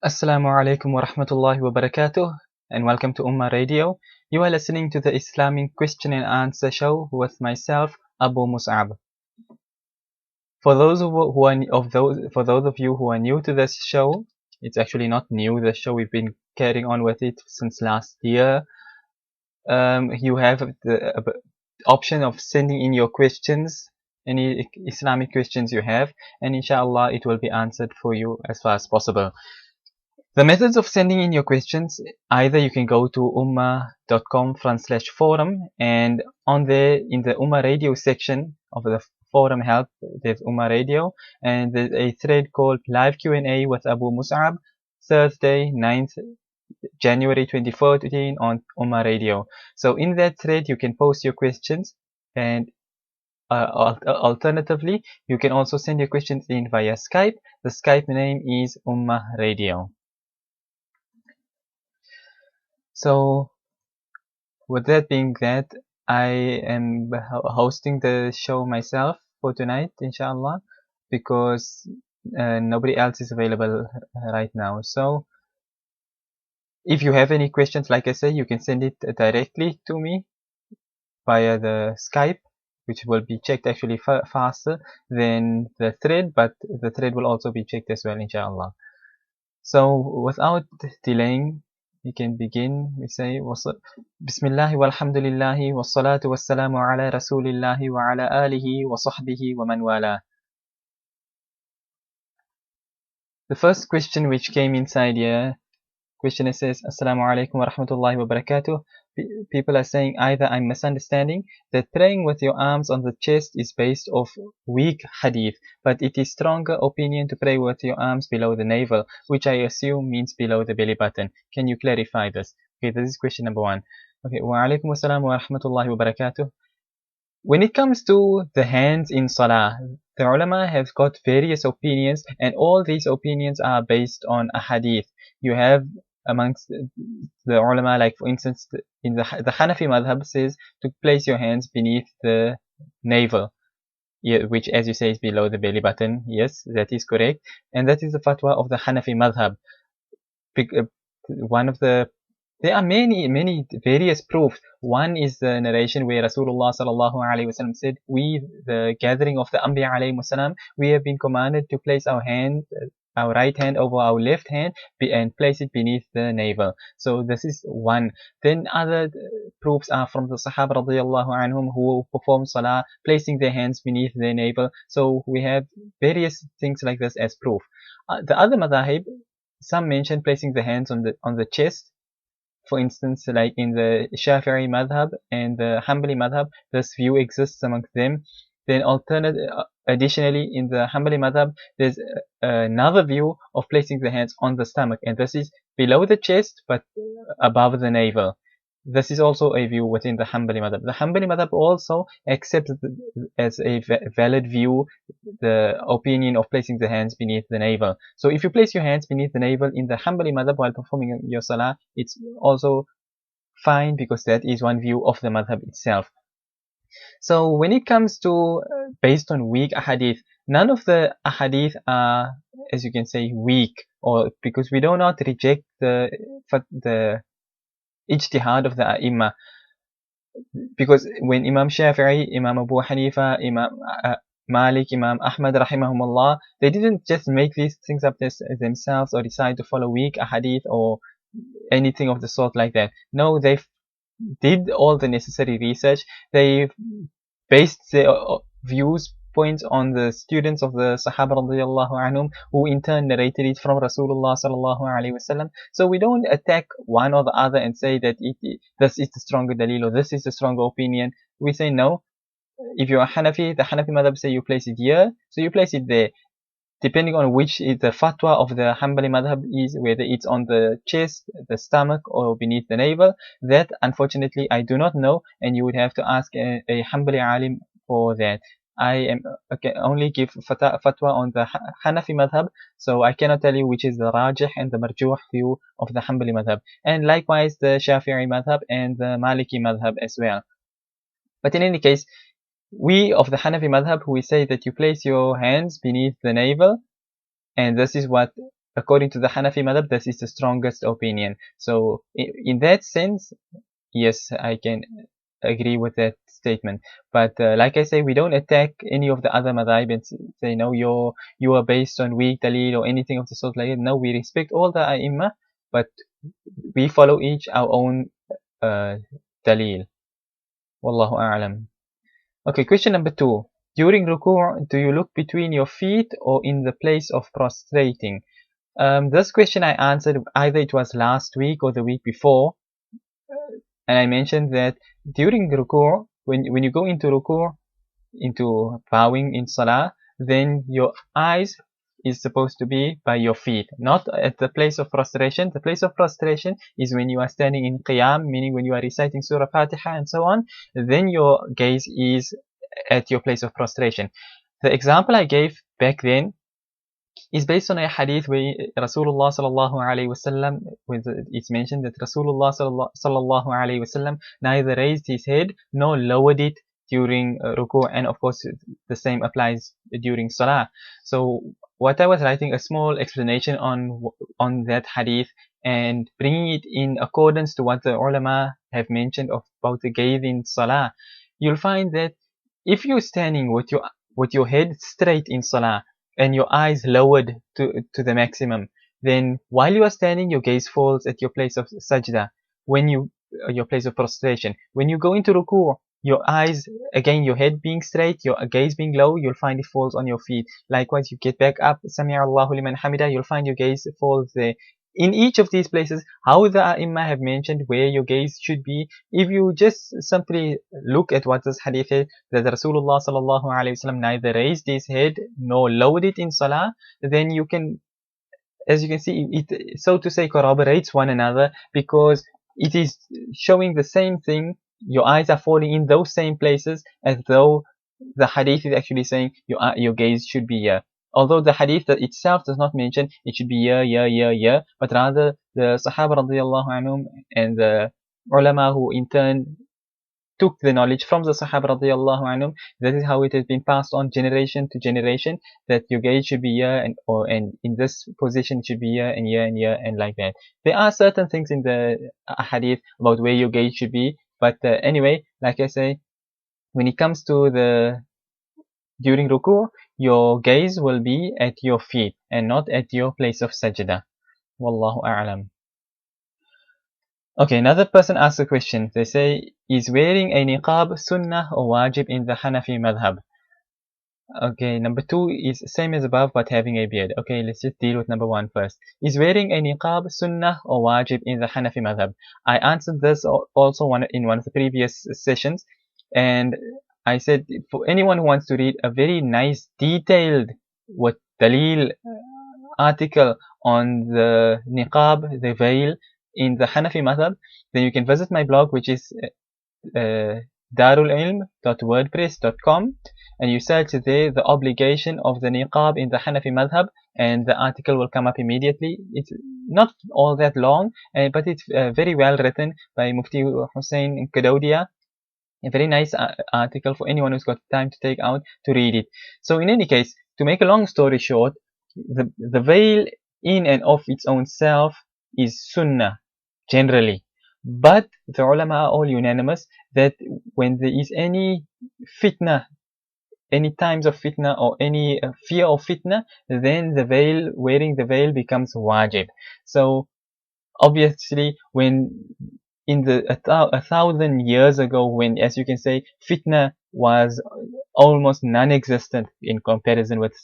Assalamu alaikum wa rahmatullahi wa barakatuh, and welcome to Ummah Radio. You are listening to the Islamic question and answer show with myself, Abu Mus'ab. For those of you who are new to this show, it's actually not new. The show, we've been carrying on with it since last year. You have the option of sending in your questions, any Islamic questions you have, and inshallah it will be answered for you as far as possible. The methods of sending in your questions, either you can go to ummah.com/forum, and on there in the Ummah Radio section of the forum help, there's Ummah Radio, and there's a thread called Live Q&A with Abu Mus'ab, Thursday, 9th January 2014 on Ummah Radio. So in that thread you can post your questions, and alternatively you can also send your questions in via Skype. The Skype name is Ummah Radio. So with that being said, I am hosting the show myself for tonight, inshallah, because nobody else is available right now. So if you have any questions, like I say, you can send it directly to me via the Skype, which will be checked actually faster than the thread, but the thread will also be checked as well, inshallah. So without delaying, we can begin. We say Bismillah walhamdulillah wassalatu wassalamu ala rasulillah wa ala alihi wa sahbihi wa man wala. The first question which came inside here, questioner says, Assalamu alaikum wa rahmatullahi wa barakatuh. People are saying either I'm misunderstanding that praying with your arms on the chest is based off weak hadith, but it is stronger opinion to pray with your arms below the navel, which I assume means below the belly button. Can you clarify this? Okay, this is question number one. Okay, wa alaikum assalam wa rahmatullahi wa barakatuh. When it comes to the hands in salah, the ulama have got various opinions, and all these opinions are based on a hadith. You have amongst the ulama, like for instance, in the Hanafi madhab says to place your hands beneath the navel, which, as you say, is below the belly button. Yes, that is correct, and that is the fatwa of the Hanafi madhab. There are many various proofs. One is the narration where Rasulullah sallallahu alaihi wasallam said, "We, the gathering of the Anbiya alayhi wasallam, we have been commanded to place our right hand over our left hand and place it beneath the navel." So this is one. Then other proofs are from the Sahaba radiyallahu anhum who perform salah placing their hands beneath their navel. So we have various things like this as proof. The other madhahib, some mention placing the hands on the chest. For instance, like in the Shafi'i madhab and the Hanbali madhab, this view exists among them. Then additionally, in the Hanbali madhab, there's another view of placing the hands on the stomach, and this is below the chest but above the navel. This is also a view within the Hanbali madhab. The Hanbali madhab also accepts as a valid view the opinion of placing the hands beneath the navel. So if you place your hands beneath the navel in the Hanbali madhab while performing your salah, it's also fine because that is one view of the madhab itself. So when it comes to based on weak ahadith, none of the ahadith are, as you can say, weak, or because we do not reject the ijtihad of the A'imma. Because when Imam Shafi'i, Imam Abu Hanifa, Imam Malik, Imam Ahmad rahimahumullah, they didn't just make these things up themselves or decide to follow weak ahadith or anything of the sort like that. No, they did all the necessary research. They based their points on the students of the Sahaba radiyallahu anhum, who in turn narrated it from Rasulullah sallallahu alaihi wasallam. So we don't attack one or the other and say that this is the stronger dalil or this is the stronger opinion. We say no. If you're a Hanafi, the Hanafi madhab say you place it here, so you place it there. Depending on which is the fatwa of the Hanbali madhab is, whether it's on the chest, the stomach, or beneath the navel, that unfortunately I do not know, and you would have to ask a Hanbali alim for that. I can only give fatwa on the Hanafi madhab, so I cannot tell you which is the rajih and the marjuh view of the Hanbali madhab, and likewise the Shafi'i madhab and the Maliki madhab as well. But in any case, we of the Hanafi madhab, we say that you place your hands beneath the navel, and this is what according to the Hanafi madhab, this is the strongest opinion. So in that sense, yes, I can agree with that statement. But like I say, we don't attack any of the other madhab and say, no, you are based on weak dalil or anything of the sort like that. No, we respect all the ai but we follow each our own dalil. Wallahu a'lam. Okay, question number 2. During ruku', do you look between your feet or in the place of prostrating? This question I answered either it was last week or the week before, and I mentioned that during ruku', when you go into ruku', into bowing in salah, then your eyes is supposed to be by your feet, not at the place of prostration. The place of prostration is when you are standing in qiyam, meaning when you are reciting Surah Fatiha and so on, then your gaze is at your place of prostration. The example I gave back then is based on a hadith where Rasulullah sallallahu alaihi wasallam, it's mentioned that Rasulullah sallallahu alaihi wasallam neither raised his head nor lowered it during ruku', and of course the same applies during salah. So what I was writing a small explanation on that hadith and bringing it in accordance to what the ulama have mentioned about the gaze in salah, you'll find that if you're standing with your head straight in salah and your eyes lowered to the maximum, then while you are standing, your gaze falls at your place of sajda, when your place of prostration. When you go into ruku', your eyes, again, your head being straight, your gaze being low, you'll find it falls on your feet. Likewise, you get back up, Sami Allahu liman hamida, you'll find your gaze falls there. In each of these places, how the A'imma have mentioned where your gaze should be, if you just simply look at what this hadith is, that Rasulullah sallallahu alaihi wasallam neither raised his head nor lowered it in salah, then you can, as you can see, it so to say corroborates one another, because it is showing the same thing. Your eyes are falling in those same places, as though the hadith is actually saying your gaze should be here. Although the hadith that itself does not mention it should be here, but rather the Sahaba radiyallahu anhum and the ulama who in turn took the knowledge from the Sahaba radiyallahu anhum, that is how it has been passed on generation to generation, that your gaze should be here and in this position it should be here and here and here and like that. There are certain things in the hadith about where your gaze should be, but anyway, like I say, when it comes to during ruku', your gaze will be at your feet and not at your place of sajda. Wallahu a'lam. Okay, another person asks a question. They say, is wearing a niqab sunnah or wajib in the Hanafi madhab? Okay, number 2 is same as above but having a beard. Okay, let's just deal with number 1 first. Is wearing a niqab sunnah or wajib in the Hanafi madhab? I answered this also in one of the previous sessions, and I said for anyone who wants to read a very nice detailed with dalil article on the niqab, the veil in the Hanafi madhab, then you can visit my blog, which is darulilm.wordpress.com, and you search there the obligation of the niqab in the Hanafi madhab, and the article will come up immediately. It's not all that long, but it's very well written by Mufti Hussein Kadaudia. A very nice article for anyone who's got time to take out to read it. So in any case, to make a long story short, the veil in and of its own self is sunnah generally, but the ulama are all unanimous that when there is any fitna, any times of fitna or any fear of fitna, then wearing the veil becomes wajib. So obviously when in a 1,000 years ago, when, as you can say, fitna was almost non-existent in comparison with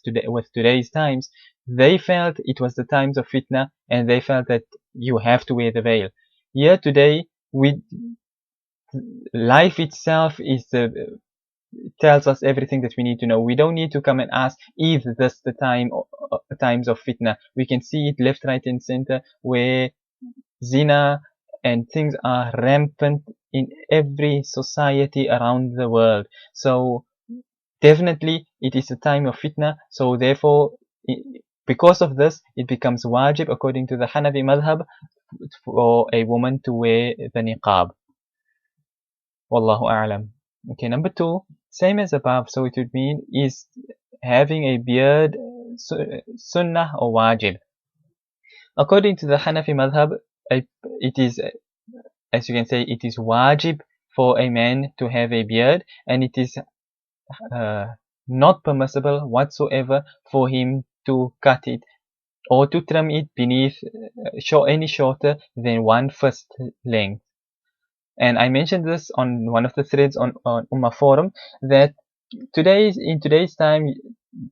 today's times, they felt it was the times of fitna, and they felt that you have to wear the veil. Here today, life itself tells us everything that we need to know. We don't need to come and ask, is this the times of fitna? We can see it left, right, and center, where zina and things are rampant in every society around the world. So definitely it is a time of fitna. So therefore, because of this, it becomes wajib according to the Hanafi madhab for a woman to wear the niqab. Wallahu a'lam. Okay, number 2, same as above. So it would mean, is having a beard sunnah or wajib? According to the Hanafi madhab, it is, as you can say, it is wajib for a man to have a beard, and it is not permissible whatsoever for him to cut it or to trim it beneath any shorter than 1/5 length. And I mentioned this on one of the threads on Ummah forum, that in today's time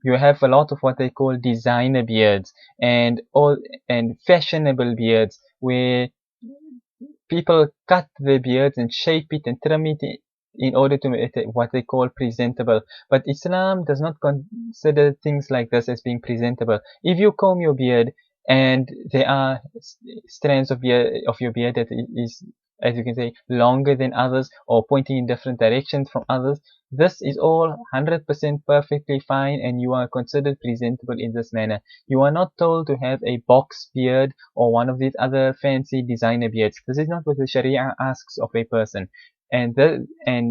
you have a lot of what they call designer beards and fashionable beards, where people cut their beards and shape it and trim it in order to make it what they call presentable. But Islam does not consider things like this as being presentable. If you comb your beard and there are strands of your beard that is, as you can say, longer than others or pointing in different directions from others, this is all 100% perfectly fine, and you are considered presentable in this manner. You are not told to have a box beard or one of these other fancy designer beards. This is not what the Sharia asks of a person. And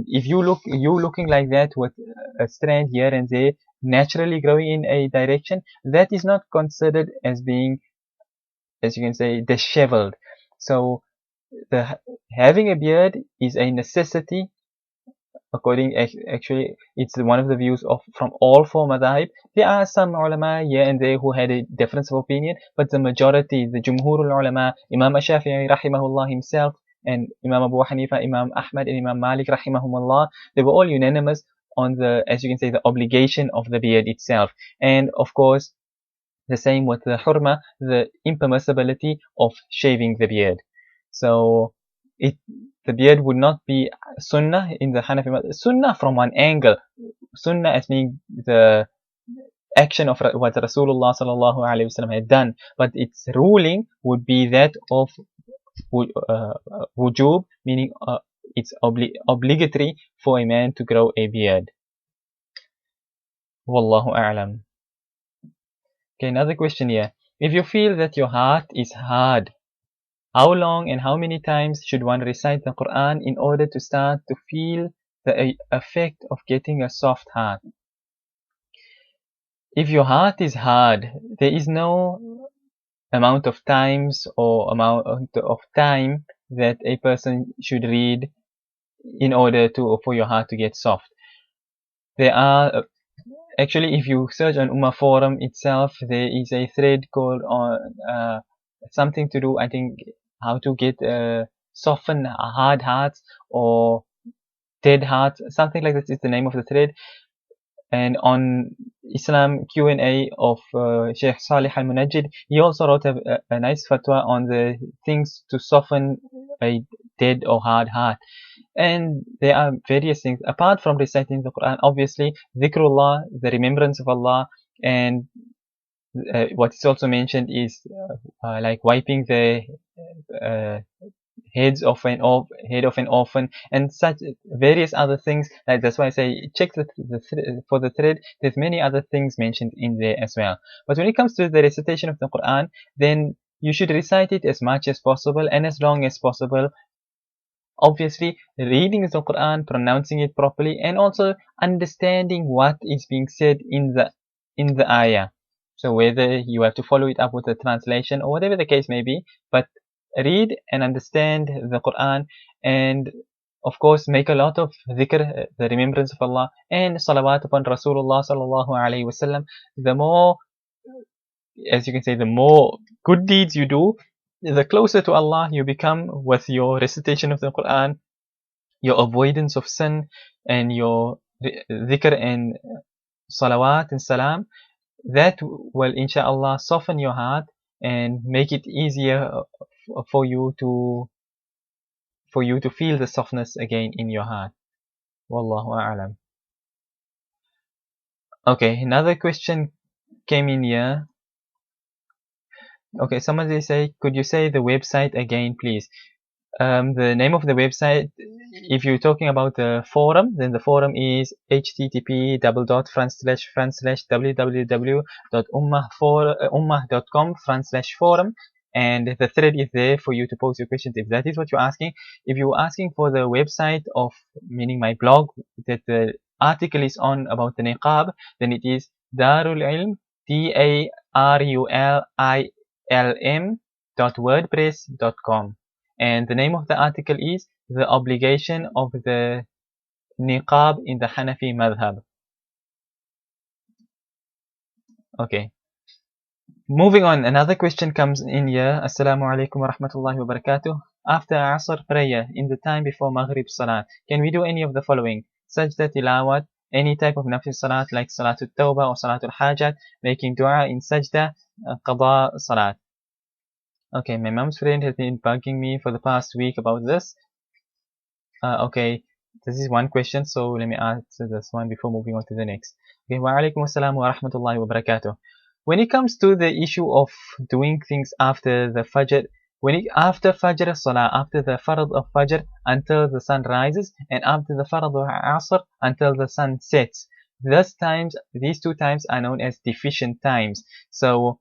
if you looking like that with a strand here and there naturally growing in a direction, that is not considered as being, as you can say, disheveled. So having a beard is a necessity. Actually, it's one of the views from all four madhahib. There are some ulama here and there who had a difference of opinion, but the majority, the jumhur ulama, Imam Shafi'i rahimahullah himself, and Imam Abu Hanifa, Imam Ahmad, and Imam Malik rahimahumullah, they were all unanimous on the, as you can say, the obligation of the beard itself. And of course, the same with the hurma, the impermissibility of shaving the beard. So the beard would not be sunnah in the Hanafi madhab. Sunnah from one angle, sunnah as being the action of what Rasulullah sallallahu alaihi wasallam had done, but its ruling would be that of wujub, meaning it's obligatory for a man to grow a beard. Wallahu a'lam. Okay, another question here. If you feel that your heart is hard, how long and how many times should one recite the Quran in order to start to feel the effect of getting a soft heart? If your heart is hard, there is no amount of times or amount of time that a person should read in order for your heart to get soft. There are actually, if you search on Ummah forum itself, there is a thread called on something to do, I think, how to get soften hard hearts or dead hearts, something like this is the name of the thread. And on Islam Q&A of Sheikh Salih Al-Munajjid, he also wrote a nice fatwa on the things to soften a dead or hard heart. And there are various things apart from reciting the Quran. Obviously, dhikrullah, the remembrance of Allah, and what is also mentioned is like wiping the head of an orphan, and such various other things. Like that's why I say check for the thread. There's many other things mentioned in there as well. But when it comes to the recitation of the Quran, then you should recite it as much as possible and as long as possible. Obviously, reading the Quran, pronouncing it properly, and also understanding what is being said in the ayah. So whether you have to follow it up with a translation or whatever the case may be, but read and understand the Quran, and of course make a lot of dhikr, the remembrance of Allah, and salawat upon Rasulullah sallallahu alaihi wasallam. The more, as you can say, the more good deeds you do, the closer to Allah you become with your recitation of the Quran, your avoidance of sin, and your dhikr and salawat and salam. That will inshallah soften your heart and make it easier for you to feel the softness again in your heart. Wallahu a'lam. Okay, another question came in here. Okay, somebody say, could you say the website again, please? The name of the website, if you're talking about the forum, then the forum is http://www.ummah.com/forum, and the thread is there for you to post your questions if that is what you're asking. If you're asking for the website of, meaning my blog, that the article is on about the niqab, then it is Darul Ilm, DARULILM www.wordpress.com, and the name of the article is The Obligation of the Niqab in the Hanafi Madhab. Okay. Moving on, another question comes in here. Assalamu alaikum wa rahmatullahi wa barakatuh. After Asr prayer, in the time before Maghrib Salat, can we do any of the following? Sajda tilawat, any type of nafil salat like Salatul Tawbah or Salatul Hajat, making dua in sajda, qada salat. Okay, my mom's friend has been bugging me for the past week about this. Okay, this is one question, so let me answer this one before moving on to the next. Okay, wa alaikum assalam wa rahmatullahi wa barakatuh. When it comes to the issue of doing things after the Fajr, after Fajr Salah, after the Farad of Fajr until the sun rises, and after the Farad of Asr until the sun sets, these two times are known as deficient times. So,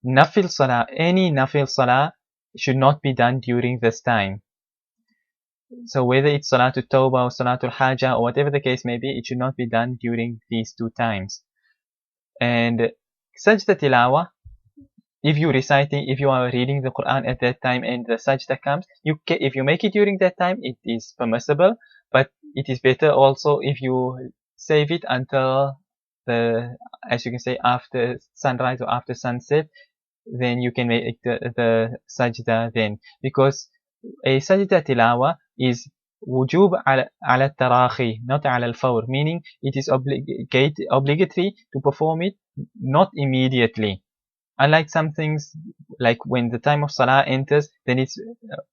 Nafil Salah, any Nafil Salah should not be done during this time. So whether it's Salatul Tawbah or Salatul Hajah or whatever the case may be, it should not be done during these two times. And Sajda Tilawa, if you are reading the Quran at that time and the Sajda comes, if you make it during that time, it is permissible, but it is better also if you save it until as you can say, after sunrise or after sunset, then you can make the Sajda then. Because a Sajda Tilawa is wujub ala tarahi, not ala al-fawr, meaning it is obligatory to perform it not immediately. Unlike some things, like when the time of Salah enters, then it's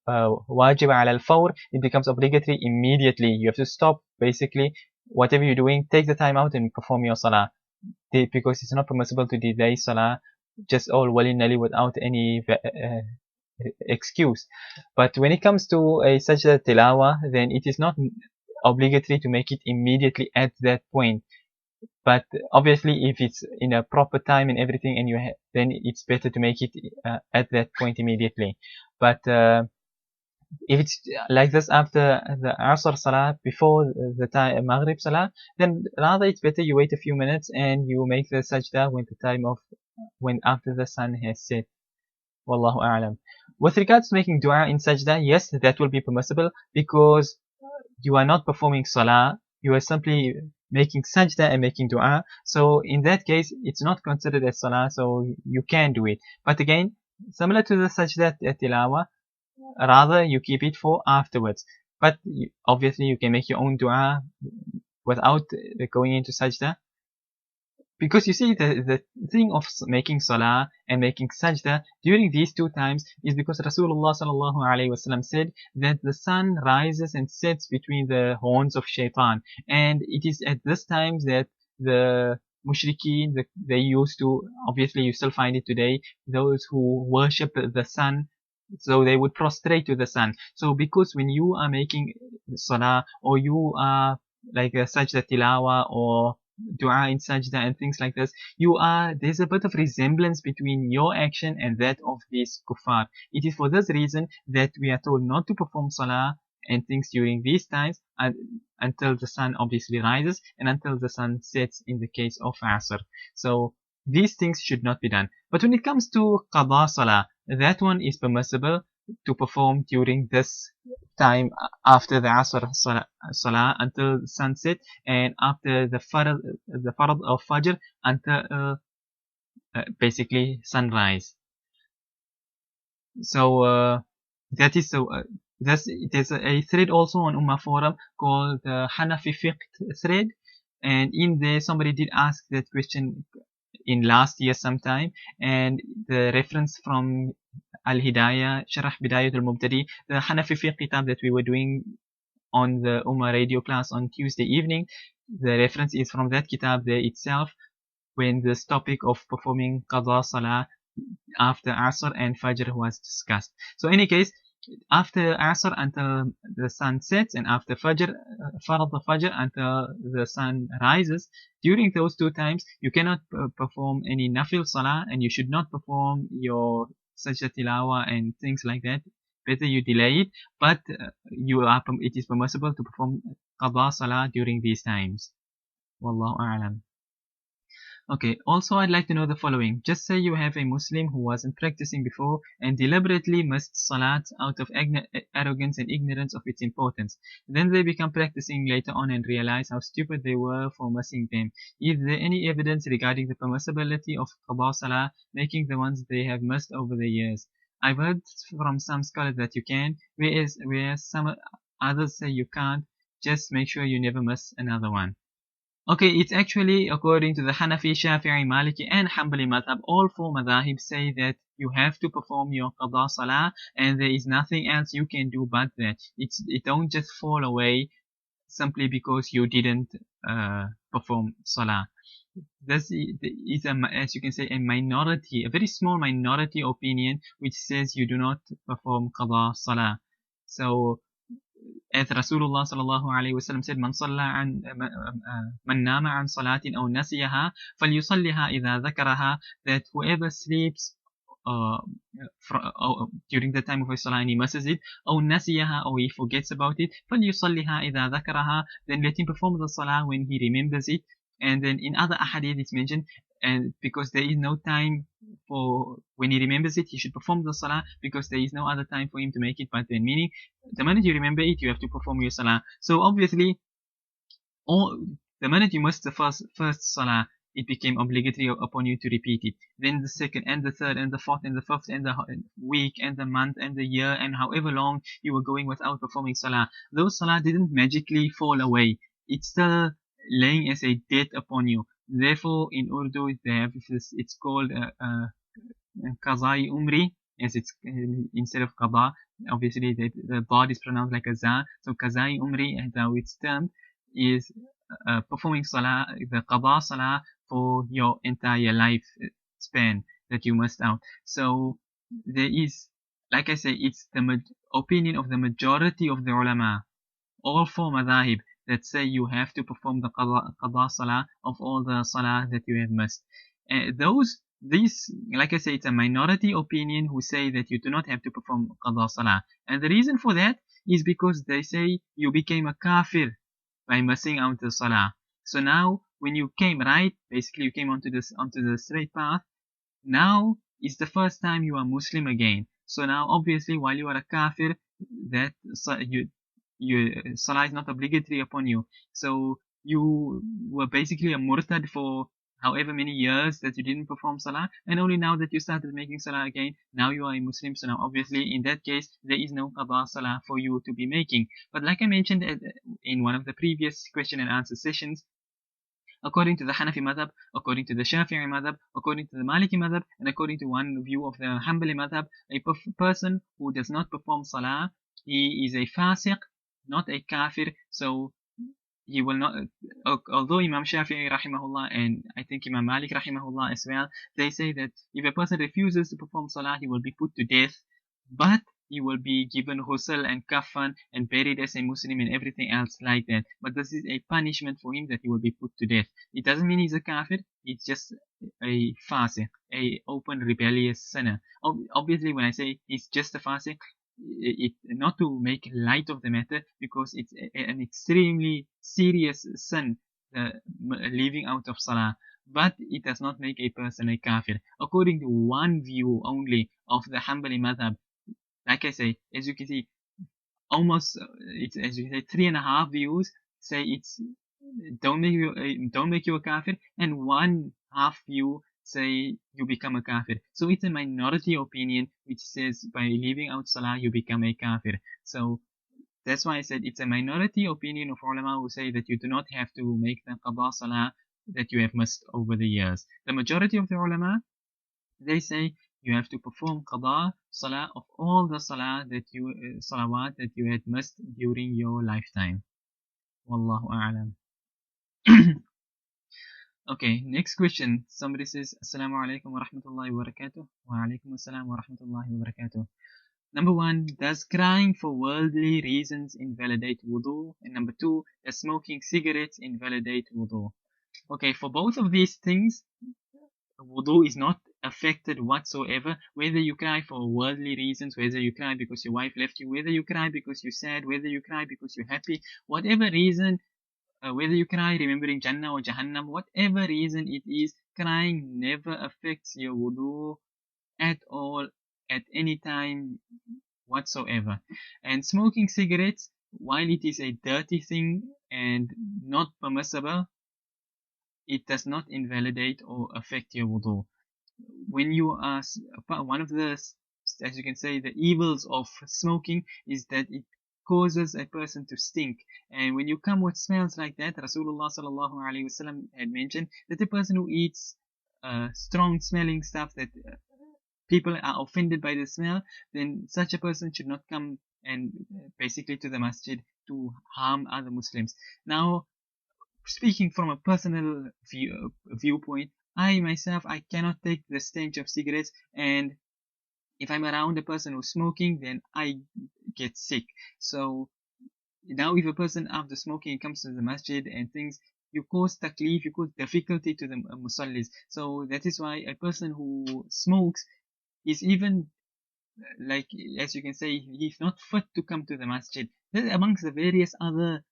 wajib ala al-fawr, it becomes obligatory immediately. You have to stop, basically, whatever you're doing, take the time out and perform your Salah. Because it's not permissible to delay Salah just all willy-nilly without any excuse. But when it comes to a sajda tilawa, then it is not obligatory to make it immediately at that point. But obviously, if it's in a proper time and everything, and then it's better to make it at that point immediately. But if it's like this after the Asr Salah, before the time Maghrib Salah, then rather it's better you wait a few minutes and you make the sajda when after the sun has set. Wallahu a'lam. With regards to making dua in sajda, yes, that will be permissible because you are not performing salah, you are simply making sajda and making dua. So in that case, it's not considered as salah, so you can do it. But again, similar to the sajda tilawa, rather you keep it for afterwards. But obviously you can make your own dua without going into sajda. Because you see, the thing of making salah and making sajda during these two times is because Rasulullah sallallahu alaihi wasallam said that the sun rises and sets between the horns of shaitan, and it is at this time that the mushrikeen, they used to, obviously you still find it today, those who worship the sun, so they would prostrate to the sun. So because when you are making salah, or you are like a sajda tilawa or dua in sajda and things like this, there's a bit of resemblance between your action and that of these kuffar. It is for this reason that we are told not to perform salah and things during these times until the sun obviously rises and until the sun sets in the case of Asr. So these things should not be done. But when it comes to qada salah, that one is permissible to perform during this time after the Asr Salah until sunset, and after the Farad of Fajr until basically sunrise. So that is so. There's a thread also on Ummah forum called the Hanafi Fiqh thread, and in there somebody did ask that question in last year sometime, and the reference from Al-Hidayah, Sharh Bidayat al-Mubtadi, the Hanafi Fiqh kitab that we were doing on the Ummah radio class on Tuesday evening, the reference is from that kitab there itself, when this topic of performing Qadha Salah after Asr and Fajr was discussed. So in any case, after Asr until the sun sets, and after Fajr, Farad Fajr until the sun rises, during those two times, you cannot perform any Nafil Salah, and you should not perform your Sajda Tilawa and things like that. Better you delay it, but it is permissible to perform Qadha Salah during these times. Wallahu a'lam. Okay, also I'd like to know the following. Just say you have a Muslim who wasn't practicing before and deliberately missed Salat out of arrogance and ignorance of its importance. Then they become practicing later on and realize how stupid they were for missing them. Is there any evidence regarding the permissibility of Qada Salah making the ones they have missed over the years? I've heard from some scholars that you can, whereas some others say you can't. Just make sure you never miss another one. Okay, it's actually according to the Hanafi, Shafi'i, Maliki, and Hanbali madhab. All four madhahib say that you have to perform your qada salah, and there is nothing else you can do but that. It don't just fall away simply because you didn't perform salah. This is as you can say, a minority, a very small minority opinion which says you do not perform qada salah. So as Rasulullah sallallahu alaihi wasallam said, man nama an salatin aw nasiyaha falyusalliha idha dhakaraha, that whoever sleeps uh, during the time of his salah and he misses it, aw nasiyaha, or he forgets about it, falyusalliha idha dhakaraha, then let him perform the salah when he remembers it. And then in other ahadith it's mentioned, and because there is no time for when he remembers it, he should perform the salah because there is no other time for him to make it. But then, meaning, the minute you remember it, you have to perform your salah. So obviously, the minute you missed the first salah, it became obligatory upon you to repeat it. Then the second and the third and the fourth and the fifth and the week and the month and the year and however long you were going without performing salah, those salah didn't magically fall away. It's still laying as a debt upon you. Therefore, in Urdu, they have this, it's called Qazai Umri, as it's instead of Qada. Obviously, the dad is pronounced like a za. So Qazai Umri, and how it's termed, is performing salah, the Qada salah for your entire life span that you missed out. So there is, like I say, it's the opinion of the majority of the ulama, all four madhahib, that say you have to perform the qada salah of all the salah that you have missed. These, like I say, it's a minority opinion who say that you do not have to perform qada salah. And the reason for that is because they say you became a kafir by missing out the salah. So now, when you came right, basically you came onto the straight path. Now is the first time you are Muslim again. So now, obviously, while you are a kafir, that salah is not obligatory upon you. So you were basically a murtad for however many years that you didn't perform salah, and only now that you started making salah again, now you are a Muslim. So now, obviously, in that case, there is no qada salah for you to be making. But like I mentioned in one of the previous question and answer sessions, according to the Hanafi madhab, according to the Shafi'i madhab, according to the Maliki madhab, and according to one view of the Hanbali madhab, a person who does not perform salah, he is a fasiq, not a kafir. So he will not, although Imam Shafi'i rahimahullah and I think Imam Malik rahimahullah as well, they say that if a person refuses to perform salah, he will be put to death, but he will be given ghusl and kafan and buried as a Muslim and everything else like that. But this is a punishment for him, that he will be put to death. It doesn't mean he's a kafir, it's just a fasiq, a open rebellious sinner. Obviously, when I say he's just a fasiq, not to make light of the matter, because it's an extremely serious sin, leaving out of salah, but it does not make a person a kafir. According to one view only of the Hanbali madhab, like I say, as you can see, almost it's, as you say, 3.5 views say it's don't make you a kafir, and 1/2 view say you become a kafir. So it's a minority opinion which says by leaving out salah you become a kafir. So that's why I said it's a minority opinion of ulama who say that you do not have to make the qada salah that you have missed over the years. The majority of the ulama, they say you have to perform qada salah of all the salah that salawat that you had missed during your lifetime. Wallahu a'lam. Okay, next question. Somebody says, Assalamu alaikum wa rahmatullahi wa barakatuh. Wa alaikum assalam wa rahmatullahi wa barakatuh. Number 1, does crying for worldly reasons invalidate wudu? And number 2, does smoking cigarettes invalidate wudu? Okay, for both of these things, wudu is not affected whatsoever. Whether you cry for worldly reasons, whether you cry because your wife left you, whether you cry because you're sad, whether you cry because you're happy, whatever reason, whether you cry remembering Jannah or Jahannam, whatever reason it is, crying never affects your wudu at all, at any time whatsoever. And smoking cigarettes, while it is a dirty thing and not permissible, it does not invalidate or affect your wudu. When you are one of the, as you can say, the evils of smoking is that it causes a person to stink. And when you come with smells like that, Rasulullah sallallahu alaihi wasallam had mentioned that the person who eats strong smelling stuff that people are offended by the smell, then such a person should not come and basically to the masjid to harm other Muslims. Now, speaking from a personal viewpoint, I myself, I cannot take the stench of cigarettes, and if I'm around a person who's smoking, then I get sick. So now if a person after smoking comes to the masjid and things, you cause taklif, you cause difficulty to the musallis. So that is why a person who smokes is even, like, as you can say, he's not fit to come to the masjid. That amongst the various other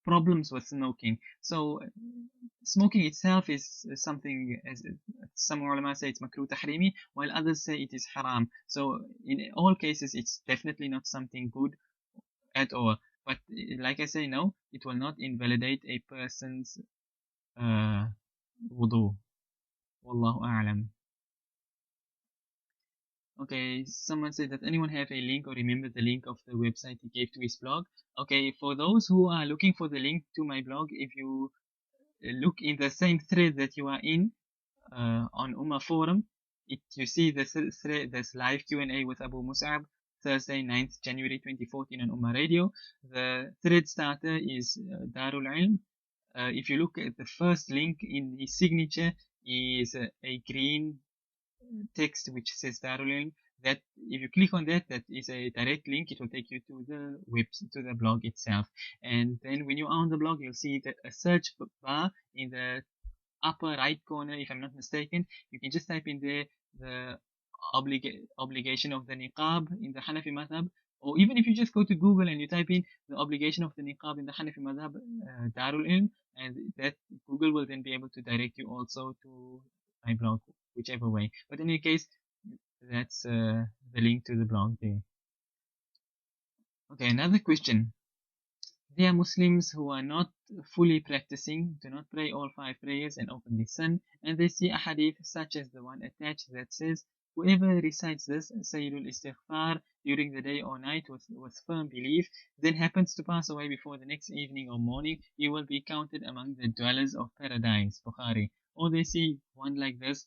problems with smoking. So smoking itself is something, as some ulama say it's makruh tahrimi, while others say it is haram. So in all cases, it's definitely not something good at all. But like I say, no, it will not invalidate a person's wudu. Wallahu a'lam. Okay, someone said that anyone have a link or remember the link of the website he gave to his blog. Okay, for those who are looking for the link to my blog, if you look in the same thread that you are in on Ummah forum, you see the thread, this live Q&A with Abu Mus'ab, Thursday, 9th January 2014 on Ummah Radio. The thread starter is Darul Ilm. If you look at the first link in his signature is a green text which says Darul Ilm. That if you click on that, that is a direct link. It will take you to the to the blog itself. And then when you are on the blog, you'll see that a search bar in the upper right corner, if I'm not mistaken. You can just type in there the obligation of the niqab in the Hanafi madhab, or even if you just go to Google and you type in the obligation of the niqab in the Hanafi madhab, Darul Ilm, and that Google will then be able to direct you also to my blog, whichever way. But in any case, that's the link to the blog there. Okay, another question. There are Muslims who are not fully practicing, do not pray all 5 prayers and openly sin, and they see a hadith such as the one attached that says, whoever recites this Sayyidul Istighfar during the day or night with firm belief, then happens to pass away before the next evening or morning, he will be counted among the dwellers of paradise. Bukhari. Or they see one like this,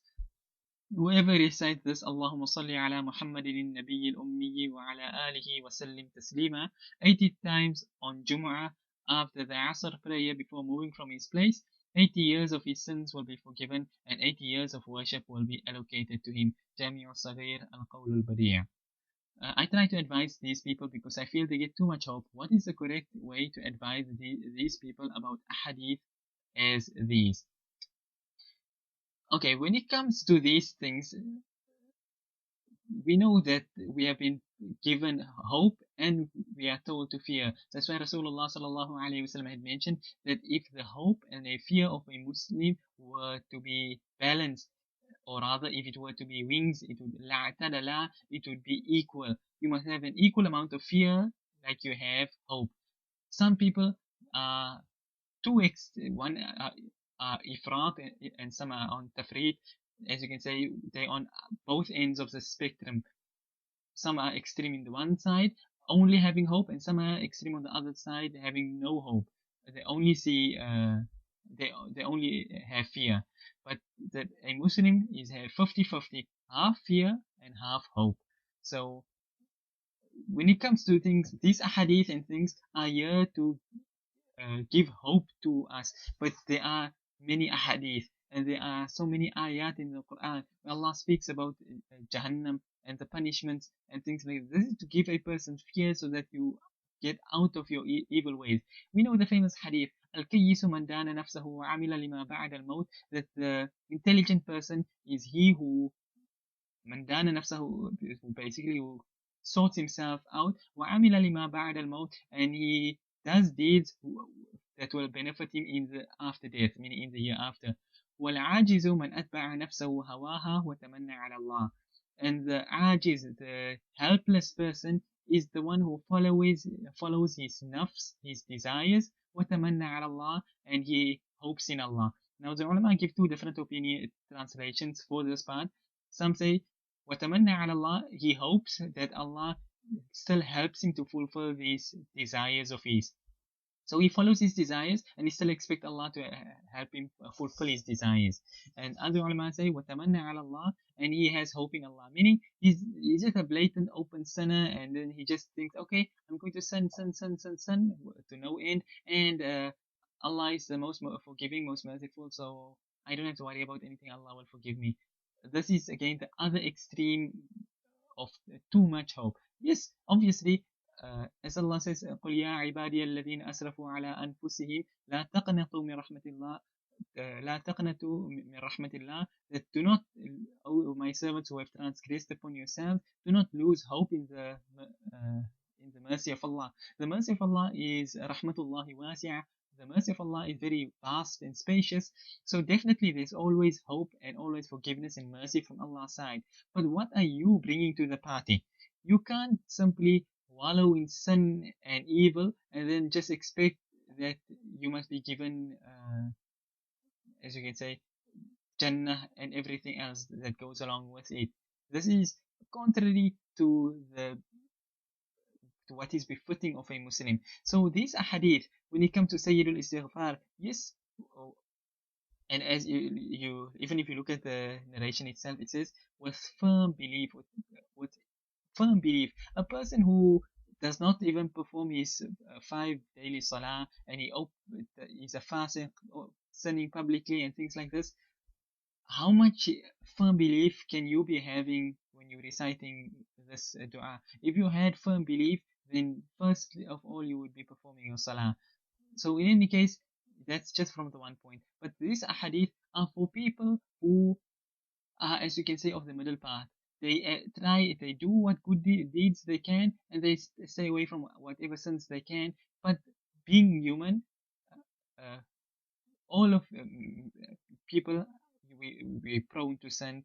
whoever recites this, Allahumma salli ala Muhammadin Nabiyyil Ummi wa ala alihi wa sallim taslima, 80 times on Jum'ah after the Asr prayer before moving from his place, 80 years of his sins will be forgiven and 80 years of worship will be allocated to him. Jami'ul Saghir al-Qawl al-Badi'. I try to advise these people because I feel they get too much hope. What is the correct way to advise these people about hadith as these? Okay, when it comes to these things, we know that we have been given hope and we are told to fear. That's why Rasulullah sallallahu alaihi wasallam had mentioned that if the hope and the fear of a Muslim were to be balanced, or rather if it were to be wings, it would be equal. You must have an equal amount of fear like you have hope. Some people are one are ifrat and some are on tafrit. As you can say, they're on both ends of the spectrum. Some are extreme in the one side, only having hope, and some are extreme on the other side, having no hope. They only see, they only have fear. But that a Muslim is have 50-50, half fear and half hope. So when it comes to things, these ahadith and things are here to give hope to us. But there are many ahadith and there are so many ayat in the Quran where Allah speaks about Jahannam and the punishments and things like this. This is to give a person fear so that you get out of your evil ways. We know the famous hadith, Al-Kayyisu man dana nafsahu wa amila lima ba'da al-maut, that the intelligent person is he who man dana nafsahu, basically who sorts himself out, wa amila lima ba'da al-maut, and he does deeds that will benefit him in the after death, meaning in the year after. وَالْعَاجِزُ مَنْ أَتْبَعَ نَفْسَهُ هَوَاهَا وَتَمَنَّى عَلَى اللَّهِ. And the ajiz, the helpless person, is the one who follows his nafs, his desires, وَتَمَنَّى عَلَى اللَّهِ, and he hopes in Allah. Now the ulama give two different translations for this part. Some say, وَتَمَنَّى عَلَى اللَّهِ, he hopes that Allah still helps him to fulfill these desires of his. So he follows his desires and he still expects Allah to help him fulfill his desires. And other ulama say, وَتَمَنَّى عَلَى اللَّهِ, and he has hope in Allah. Meaning, he's just a blatant open sinner, and then he just thinks, okay, I'm going to sin to no end, and Allah is the most forgiving, most merciful, so I don't have to worry about anything, Allah will forgive me. This is again the other extreme of too much hope. Yes, obviously, as Allah says, قُلْ يَا عِبَادِيَ الَّذِينَ أَسْرَفُوا عَلَىٰ أَنفُسِهِمْ لَا تَقْنَطُوا مِنْ رَحْمَةِ اللَّهِ لا تقنطوا من رحمة الله, that do not, oh my servants who have transgressed upon yourselves, do not lose hope in the mercy of Allah. The mercy of Allah is rahmatullahi wasi'ah. The mercy of Allah is very vast and spacious. So definitely there's always hope and always forgiveness and mercy from Allah's side. But what are you bringing to the party? You can't simply wallow in sin and evil and then just expect that you must be given, as you can say, Jannah and everything else that goes along with it. This is contrary to what is befitting of a Muslim. So these ahadith, when it comes to Sayyidul Istighfar, yes, and as you even if you look at the narration itself, it says with firm belief, with firm belief. A person who does not even perform his 5 daily salah, and he's a fasiq, sinning publicly and things like this, how much firm belief can you be having when you're reciting this dua? If you had firm belief, then first of all you would be performing your salah. So in any case, that's just from the one point. But these ahadith are for people who are, as you can say, of the middle path. They do what good deeds they can, and they stay away from whatever sins they can. But being human, uh, all of people, we're prone to sin.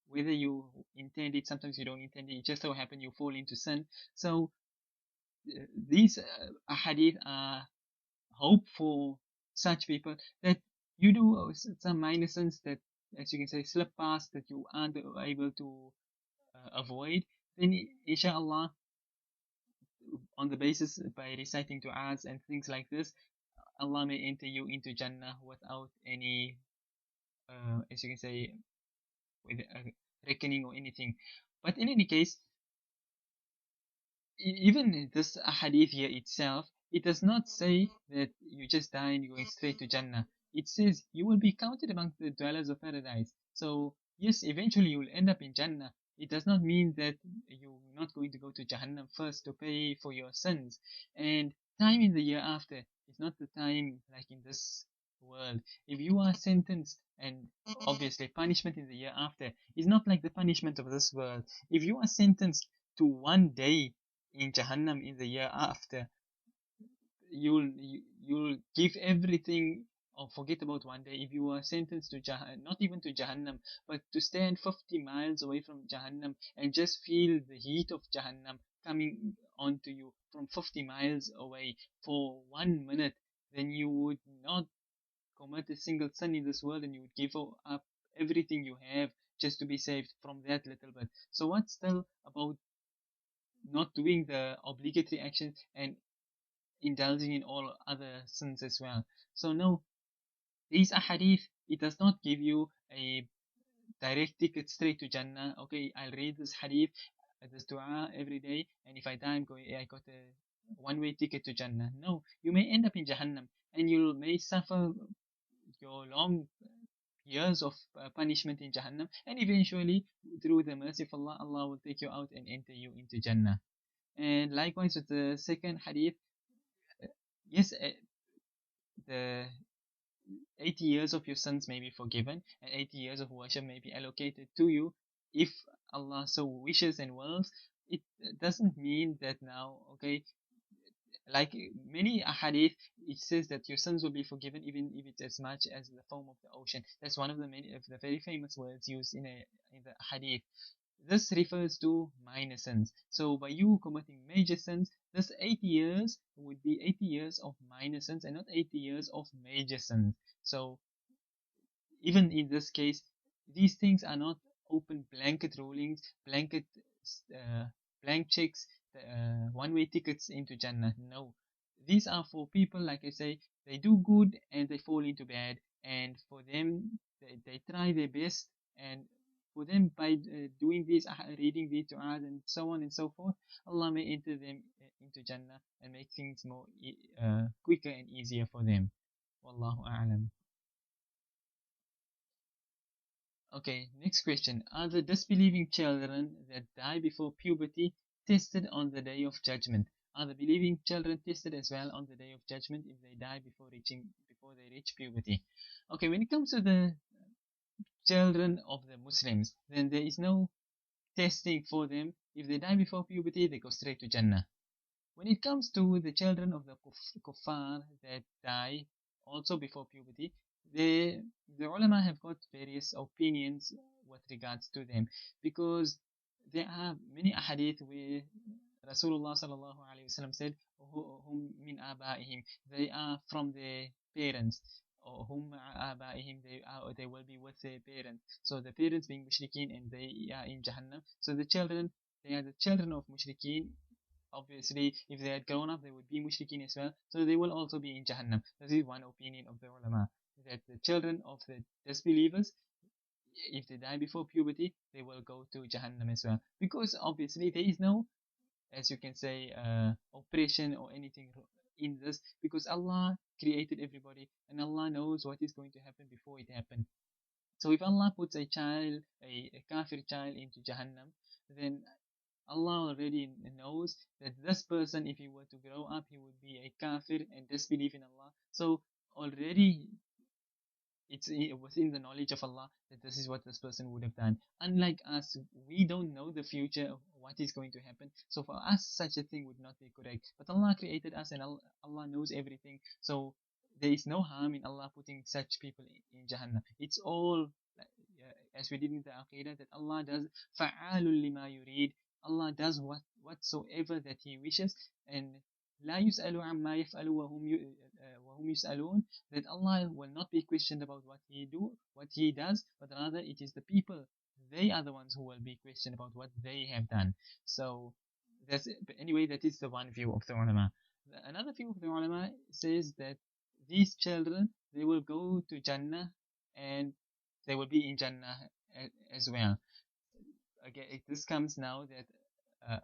Whether you intend it, sometimes you don't intend it. It just so happen you fall into sin. So these ahadith are hope for such people, that you do some minor sins that, as you can say, slip past, that you aren't able to avoid. Then inshallah, on the basis by reciting du'as and things like this, Allah may enter you into Jannah without any, as you can say, with reckoning or anything. But in any case, even this hadith here itself, it does not say that you just die and you're going straight to Jannah. It says you will be counted among the dwellers of paradise. So yes, eventually you will end up in Jannah. It does not mean that you're not going to go to Jahannam first to pay for your sins. And time in the year after is not the time like in this world. If you are sentenced, and obviously punishment in the year after is not like the punishment of this world. If you are sentenced to one day in Jahannam in the year after, you'll give everything or forget about one day. If you are sentenced to not even to Jahannam, but to stand 50 miles away from Jahannam and just feel the heat of Jahannam coming onto you from 50 miles away for 1 minute, then you would not commit a single sin in this world, and you would give up everything you have just to be saved from that little bit. So what's still about not doing the obligatory actions and indulging in all other sins as well? So no, these ahadith, it does not give you a direct ticket straight to Jannah. Okay, I'll read this hadith, this dua every day, and if I die, I got a one-way ticket to Jannah. No, you may end up in Jahannam, and you may suffer your long years of punishment in Jahannam, and eventually, through the mercy of Allah, Allah will take you out and enter you into Jannah. And likewise with the second hadith, yes, the 80 years of your sins may be forgiven, and 80 years of worship may be allocated to you if Allah so wishes and wills. It doesn't mean that now, okay, Like many ahadith, it says that your sins will be forgiven even if it's as much as the foam of the ocean. That's one of the many of the very famous words used in the hadith. This refers to minor sins. So by you committing major sins, this 80 years would be 80 years of minor sins and not 80 years of major sins. So even in this case, these things are not open blanket rulings, uh, blank checks, one-way tickets into Jannah. No, these are for people, like I say, they do good and they fall into bad, and for them, they try their best, and for them, by doing this, reading these du'as and so on and so forth, Allah may enter them into Jannah and make things more quicker and easier for them. Wallahu a'lam. Okay, next question. Are the disbelieving children that die before puberty tested on the day of judgment? Are the believing children tested as well on the day of judgment if they die before they reach puberty? Okay, when it comes to the children of the Muslims, then there is no testing for them. If they die before puberty, they go straight to Jannah. When it comes to the children of the kuffar that die also before puberty, the ulama have got various opinions with regards to them, because there are many ahadith where Rasulullah sallallahu alaihi wasallam said, "Hum min abaihim," they are from their parents. Or hum abaihim, they will be with their parents. So the parents being mushrikeen and they are in Jahannam. So the children, they are the children of mushrikeen. Obviously, if they had grown up, they would be mushrikeen as well. So they will also be in Jahannam. This is one opinion of the ulama. That the children of the disbelievers, if they die before puberty, they will go to Jahannam as well. Because obviously there is no, as you can say, oppression or anything in this. Because Allah created everybody and Allah knows what is going to happen before it happened. So if Allah puts a child, a kafir child into Jahannam, then Allah already knows that this person, if he were to grow up, he would be a kafir and disbelieve in Allah. So already it was in the knowledge of Allah that this is what this person would have done. Unlike us, we don't know the future of what is going to happen. So for us, such a thing would not be correct. But Allah created us and Allah knows everything. So there is no harm in Allah putting such people in Jahannam. It's all, as we did in the Aqidah, that Allah does fa'alul lima yurid. Allah does whatsoever that He wishes, and لا يسأل عما يفعل وهم يسألون, that Allah will not be questioned about what He does, but rather it is the people, they are the ones who will be questioned about what they have done. So that's it. But anyway, that is the one view of the ulama. Another view of the ulama says that these children, they will go to Jannah and they will be in Jannah as well. Again, this comes now that uh,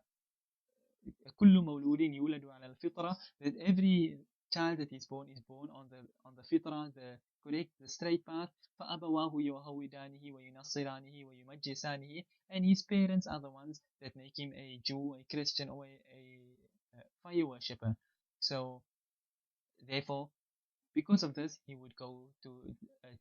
كل مولود يولد على الفطرة, that every child that is born on the fitra, the correct, the straight path. فأبواه يهودانه وينصرانه ويمجسانه, and his parents are the ones that make him a Jew, a Christian, or a fire worshipper. So therefore, because of this, he would go to a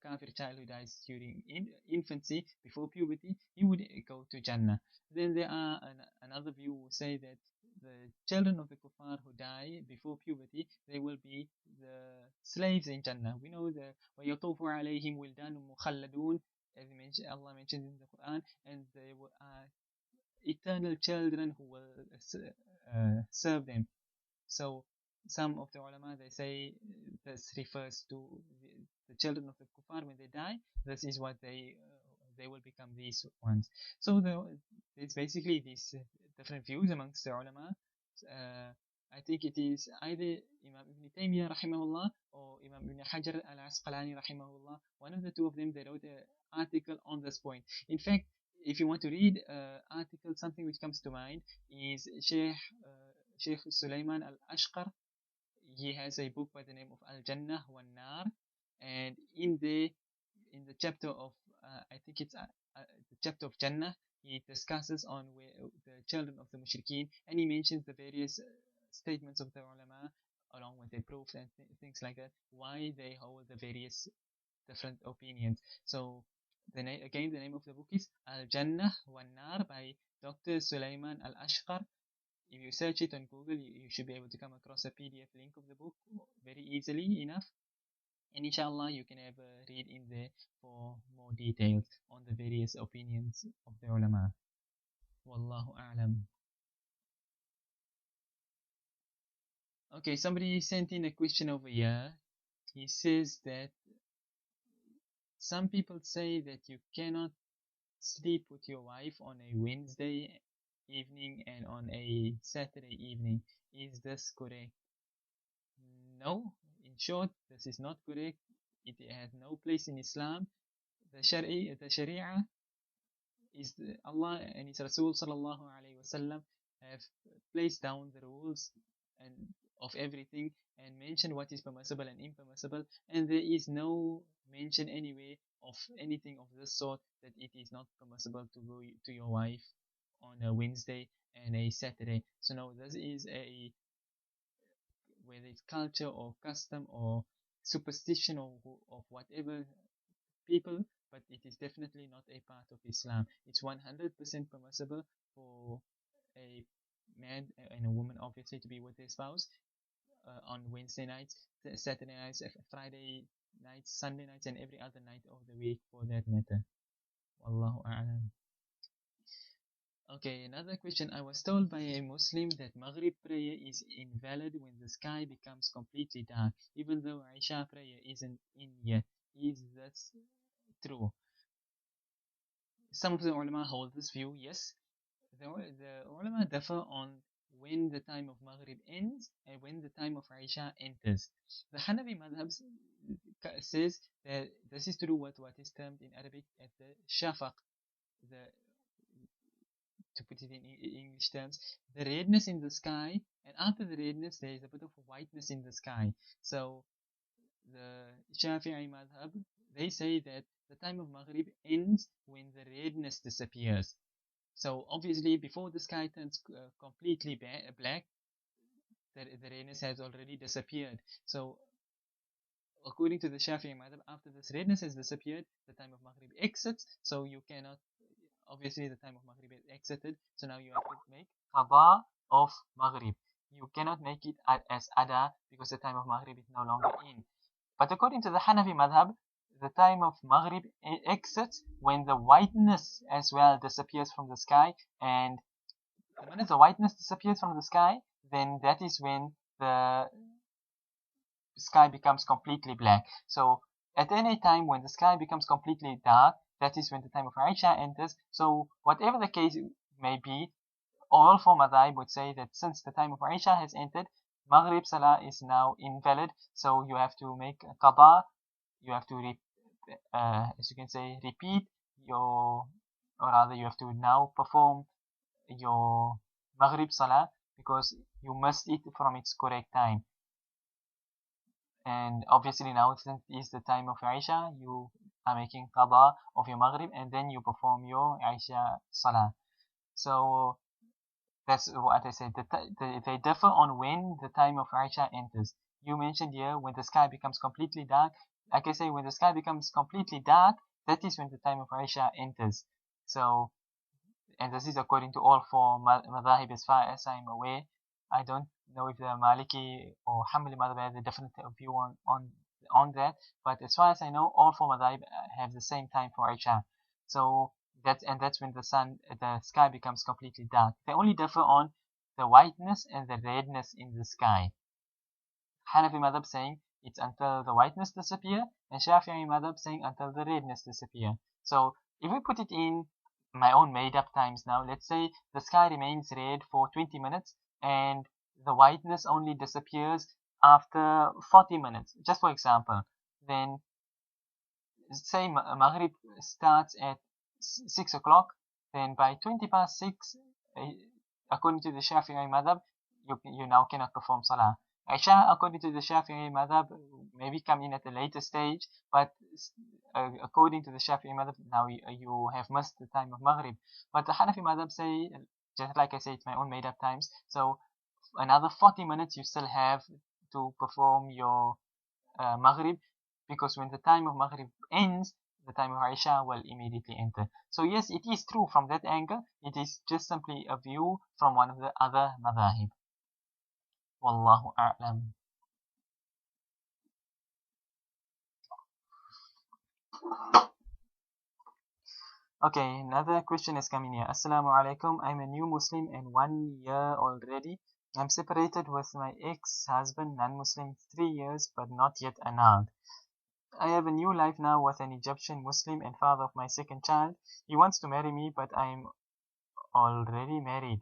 kafir child who dies during infancy, before puberty, he would go to Jannah. Then there are another view who say that the children of the kuffar who die before puberty, they will be the slaves in Jannah. We know the وَيَطُوفُ عَلَيْهِمْ وِلْدَانٌ مُخَلَّدُونَ, as Allah mentions in the Quran, and they are eternal children who will serve them. So some of the ulama, they say this refers to the children of the kuffar when they die. This is what they will become, these ones. So it's basically these different views amongst the ulama. Uh, I think it is either Imam Ibn Taymiyyah rahimahullah or Imam Ibn Hajar al-Asqalani rahimahullah. One of the two of them, they wrote an article on this point. In fact, if you want to read article, something which comes to mind is Sheikh Sulaiman al-Ashqar. He has a book by the name of Al-Jannah wa Nar, and in the chapter of I think it's the chapter of Jannah, he discusses on where the children of the mushrikeen, and he mentions the various statements of the ulama along with their proofs and things like that, why they hold the various different opinions. So again, the name of the book is Al Jannah wa Nar by Dr. Sulaiman Al Ashqar. if you search it on Google, you should be able to come across a PDF link of the book very easily enough. And inshallah, you can have a read in there for more details on the various opinions of the ulama. Wallahu a'lam. Okay, somebody sent in a question over here. He says that some people say that you cannot sleep with your wife on a Wednesday evening and on a Saturday evening. Is this correct? No, in short, this is not correct. It has no place in Islam. The Sharia is Allah and His Rasul sallallahu alaihi wasallam have placed down the rules and of everything and mentioned what is permissible and impermissible, and there is no mention anywhere of anything of this sort that it is not permissible to go to your wife on a Wednesday and a Saturday. So no, this is a, whether it's culture or custom or superstition or of whatever people, but it is definitely not a part of Islam. It's 100% permissible for a man and a woman, obviously, to be with their spouse on Wednesday nights, Saturday nights, Friday nights, Sunday nights, and every other night of the week for that matter. Wallahu a'lam. Okay, another question. I was told by a Muslim that Maghrib prayer is invalid when the sky becomes completely dark, even though Isha prayer isn't in yet. Is that true? Some of the ulama hold this view, yes. The ulama differ on when the time of Maghrib ends and when the time of Isha enters. The Hanafi madhab says that this is to do with what is termed in Arabic as the shafaq, to put it in English terms, the redness in the sky, and after the redness there is a bit of whiteness in the sky. So the Shafi'i madhab, they say that the time of Maghrib ends when the redness disappears. So obviously before the sky turns completely black, the redness has already disappeared. So according to the Shafi'i madhab, after this redness has disappeared, the time of Maghrib exits. So you cannot, obviously the time of Maghrib is exited. So now you have to make qada of Maghrib. You cannot make it as ada because the time of Maghrib is no longer in. But according to the Hanafi madhab, the time of Maghrib exits when the whiteness as well disappears from the sky, and the minute the whiteness disappears from the sky, then that is when the sky becomes completely black. So at any time when the sky becomes completely dark, that is when the time of Isha enters. So whatever the case may be, all four madhab would say that since the time of Isha has entered, Maghrib Salah is now invalid. So you have to make a qada. You have to, as you can say, repeat your, or rather you have to now perform your Maghrib Salah because you missed it from its correct time. And obviously now since it is the time of Isha, you are making qada of your Maghrib and then you perform your Isha Salah. So that's what I said. They differ on when the time of Isha enters. You mentioned here when the sky becomes completely dark. Like I say, when the sky becomes completely dark, that is when the time of Isha enters. So, and this is according to all four madhahib as far as I'm aware. I don't know if the Maliki or Hanbali madhab has a different view on that, but as far as I know, all four madhahib have the same time for Isha. So that's when the sky becomes completely dark. They only differ on the whiteness and the redness in the sky. Hanafi madhab saying it's until the whiteness disappear, and Shafi'i madhab saying until the redness disappear. So if we put it in my own made up times now, let's say the sky remains red for 20 minutes and the whiteness only disappears after 40 minutes, just for example, then say Maghrib starts at 6 o'clock, then by 20 past 6, according to the Shafi'i madhab, you now cannot perform Salah. Isha, according to the Shafi'i madhab, maybe come in at a later stage, but according to the Shafi'i madhab, now you have missed the time of Maghrib. But the Hanafi madhab say, just like I say, it's my own made up times, so another 40 minutes you still have to perform your Maghrib, because when the time of Maghrib ends, the time of Isha will immediately enter. So yes, it is true from that angle. It is just simply a view from one of the other madhahib. Wallahu a'lam. Okay, another question is coming here. Assalamu alaikum. I'm a new Muslim and 1 year already. I'm separated with my ex-husband, non-Muslim, 3 years, but not yet annulled. I have a new life now with an Egyptian Muslim and father of my second child. He wants to marry me, but I'm already married.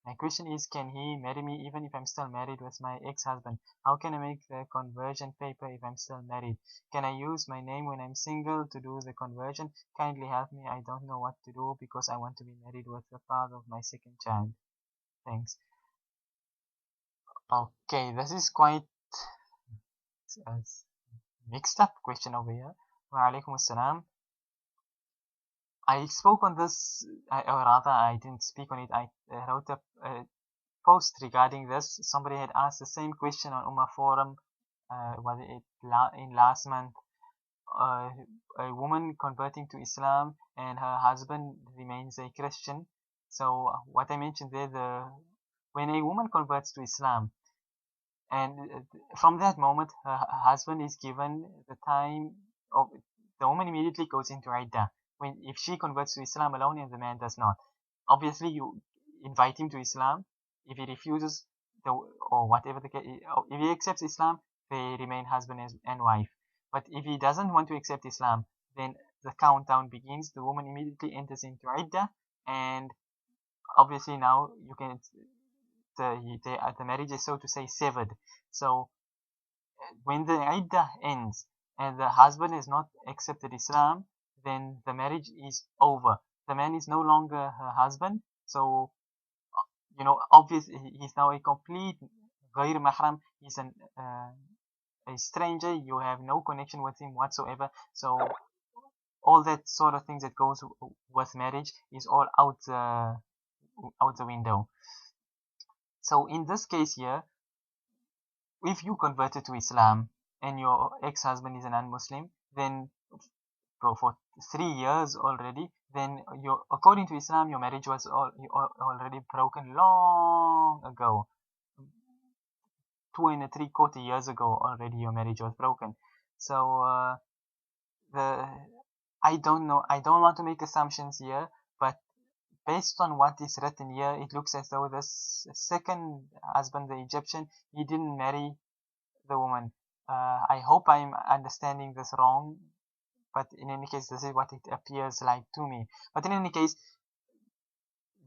My question is, can he marry me even if I'm still married with my ex-husband? How can I make the conversion paper if I'm still married? Can I use my name when I'm single to do the conversion? Kindly help me. I don't know what to do because I want to be married with the father of my second child. Thanks. Okay, this is quite a mixed up question over here. Wa alaikum assalam. I spoke on this, or rather, I didn't speak on it. I wrote a post regarding this. Somebody had asked the same question on Ummah forum. Was it in last month? A woman converting to Islam and her husband remains a Christian. So what I mentioned there, when a woman converts to Islam, and from that moment, her husband is given the time of the woman immediately goes into Iddah. If she converts to Islam alone and the man does not, obviously you invite him to Islam. If he refuses, or whatever the case, if he accepts Islam, they remain husband and wife. But if he doesn't want to accept Islam, then the countdown begins. The woman immediately enters into Iddah, and obviously now you can the marriage is, so to say, severed. So when the Iddah ends and the husband has not accepted Islam, then the marriage is over. The man is no longer her husband. So, obviously he's now a complete ghair mahram. He's a stranger. You have no connection with him whatsoever. So all that sort of things that goes with marriage is all out the window. So in this case here, if you converted to Islam and your ex-husband is a non-Muslim, then for 3 years already, then according to Islam, your marriage was already broken long ago. 2 and 3/4 years ago already your marriage was broken. So I don't know. I don't want to make assumptions here, but based on what is written here, it looks as though this second husband, the Egyptian, he didn't marry the woman. I hope I'm understanding this wrong, but in any case, this is what it appears like to me. But in any case,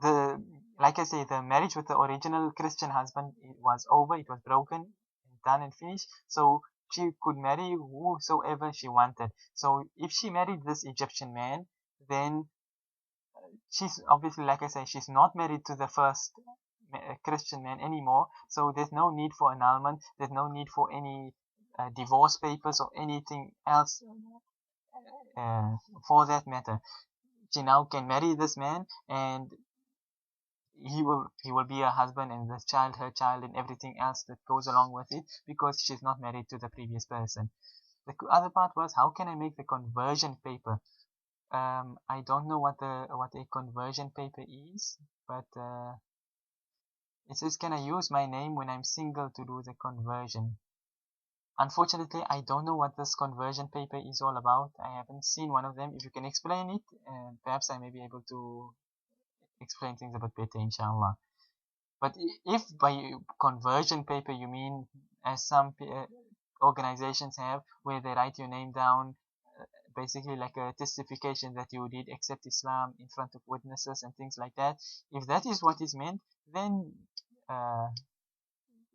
like I say, the marriage with the original Christian husband was over. It was broken, done and finished. So she could marry whosoever she wanted. So if she married this Egyptian man, then she's obviously, like I say, she's not married to the first Christian man anymore. So there's no need for annulment. There's no need for any divorce papers or anything else for that matter. She now can marry this man, and he will be her husband, and this child her child, and everything else that goes along with it, because she's not married to the previous person. The other part was, how can I make the conversion paper? I don't know what a conversion paper is, but it says, can I use my name when I'm single to do the conversion? Unfortunately, I don't know what this conversion paper is all about. I haven't seen one of them. If you can explain it, perhaps I may be able to explain things a bit better, inshallah. But if by conversion paper you mean, as some organizations have, where they write your name down, basically like a testification that you did accept Islam in front of witnesses and things like that, if that is what is meant, then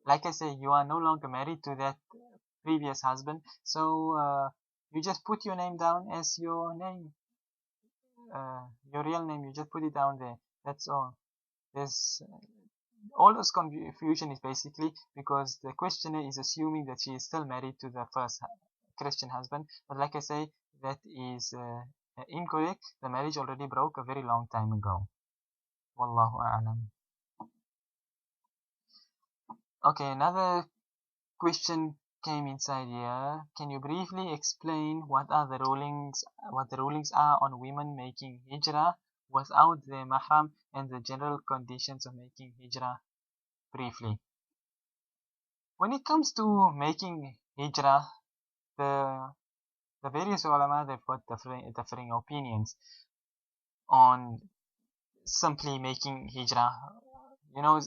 like I say, you are no longer married to that previous husband, so you just put your name down as your name, your real name. You just put it down there. That's all. There's all this confusion is basically because the questioner is assuming that she is still married to the first Christian husband, but like I say, that is incorrect. The marriage already broke a very long time ago. Wallahu a'lam. Okay, another question came inside here. Can you briefly explain what the rulings are on women making hijrah without their mahram and the general conditions of making hijrah briefly? When it comes to making hijrah, the various ulama, they've got differing opinions on simply making hijrah. You know,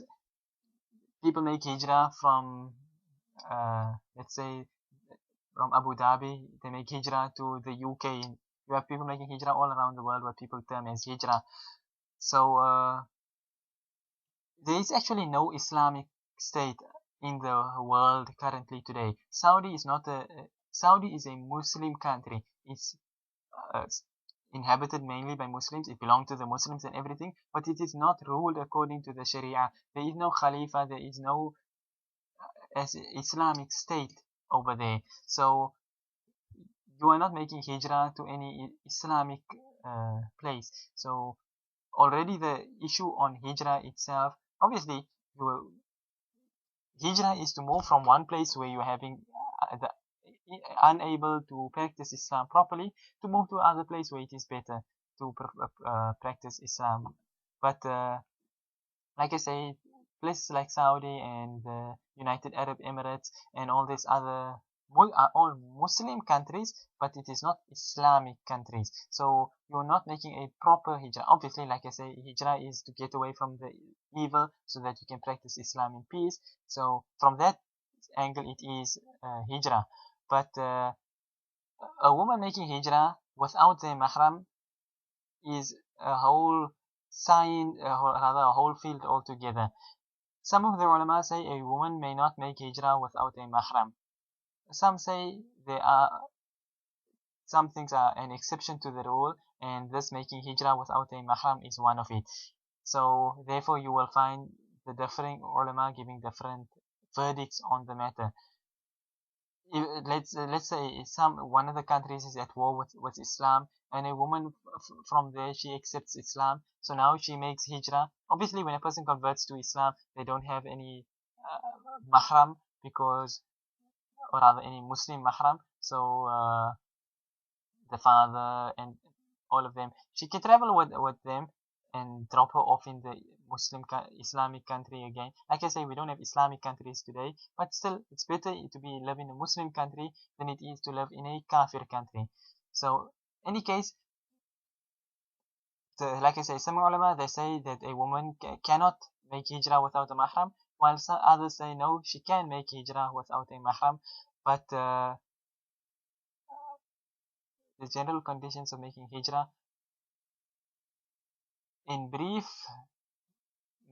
people make hijrah from let's say from Abu Dhabi, they make hijrah to the UK. You have people making hijrah all around the world, what people term as hijrah. So there is actually no Islamic state in the world currently today. Saudi is a Muslim country. It's uh, inhabited mainly by Muslims. It belongs to the Muslims and everything, but it is not ruled according to the Sharia. There is no Khalifa. There is no Islamic state over there. So you are not making hijrah to any Islamic place. So already the issue on hijrah itself, obviously, hijrah is to move from one place where you're having unable to practice Islam properly to move to other place where it is better to practice Islam. But like I say, places like Saudi and the United Arab Emirates and all these other are all Muslim countries, but it is not Islamic countries. So you're not making a proper hijrah. Obviously, like I say, hijrah is to get away from the evil so that you can practice Islam in peace. So from that angle, it is hijrah. But a woman making hijrah without a mahram is a whole science, rather a whole field altogether. Some of the ulama say a woman may not make hijrah without a mahram. Some say some things are an exception to the rule, and this making hijrah without a mahram is one of it. So therefore you will find the differing ulama giving different verdicts on the matter. Let's say one of the countries is at war with Islam, and a woman from there, she accepts Islam, so now she makes hijrah. Obviously when a person converts to Islam, they don't have any mahram, because, or rather any Muslim mahram, so the father and all of them, she can travel with them and drop her off in the Islamic country again. Like I say, we don't have Islamic countries today, but still it's better to live in a Muslim country than it is to live in a kafir country. So any case, like I say, some ulama, they say that a woman cannot make hijrah without a mahram, while some others say no, she can make hijrah without a mahram. But the general conditions of making hijrah, in brief,